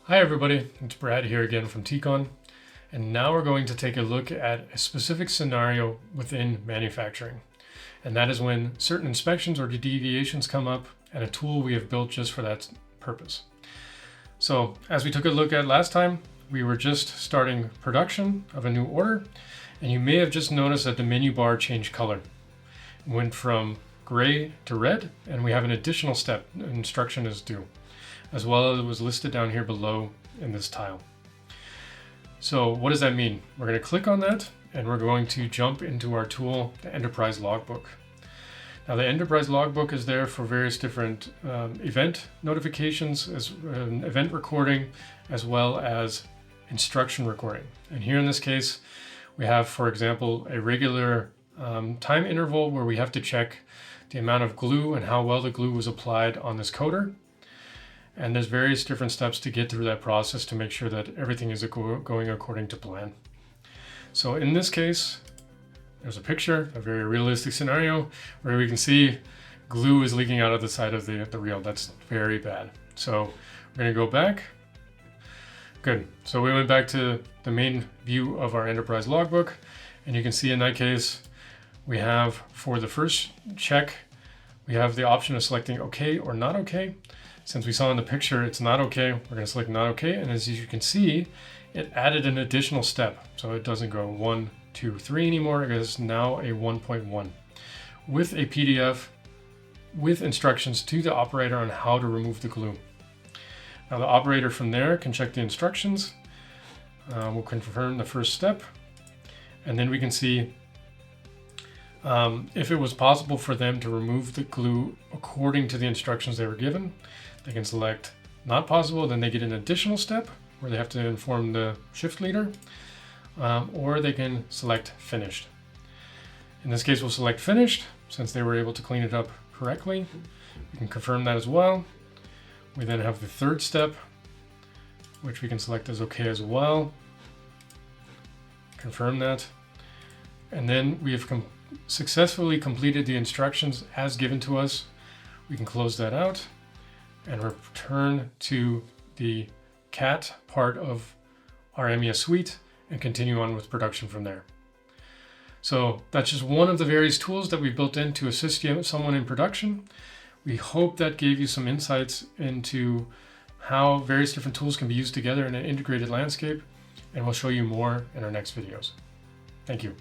Hi everybody, it's Brad here again from T.Con, and now we're going to take a look at a specific scenario within manufacturing. And that is when certain inspections or deviations come up and a tool we have built just for that purpose. So as we took a look at last time, we were just starting production of a new order, and you may have just noticed that the menu bar changed color. It went from gray to red, and we have an additional step, instruction is due, as well as it was listed down here below in this tile. So what does that mean? We're going to click on that and we're going to jump into our tool, the Enterprise Logbook. Now the Enterprise Logbook is there for various different event notifications, as event recording, as well as instruction recording. And here in this case, we have, for example, a regular time interval where we have to check the amount of glue and how well the glue was applied on this coater. And there's various different steps to get through that process to make sure that everything is going according to plan. So in this case, there's a picture, a very realistic scenario where we can see glue is leaking out of the side of the reel. That's very bad. So we're gonna go back. Good, so we went back to the main view of our Enterprise Logbook, and you can see in that case, we have, for the first check, we have the option of selecting okay or not okay. Since we saw in the picture it's not okay, we're going to select not okay, and as you can see, it added an additional step. So it doesn't go 1, 2, 3 anymore, it is now a 1.1 with a PDF with instructions to the operator on how to remove the glue. Now the operator from there can check the instructions, we'll confirm the first step, and then we can see if it was possible for them to remove the glue according to the instructions they were given. They can select not possible, then they get an additional step where they have to inform the shift leader, or they can select finished. In this case, we'll select finished since they were able to clean it up correctly. We can confirm that as well. We then have the third step, which we can select as okay as well. Confirm that. And then we have successfully completed the instructions as given to us. We can close that out and return to the CAT part of our MES suite and continue on with production from there. So that's just one of the various tools that we built in to assist someone in production. We hope that gave you some insights into how various different tools can be used together in an integrated landscape, and we'll show you more in our next videos. Thank you.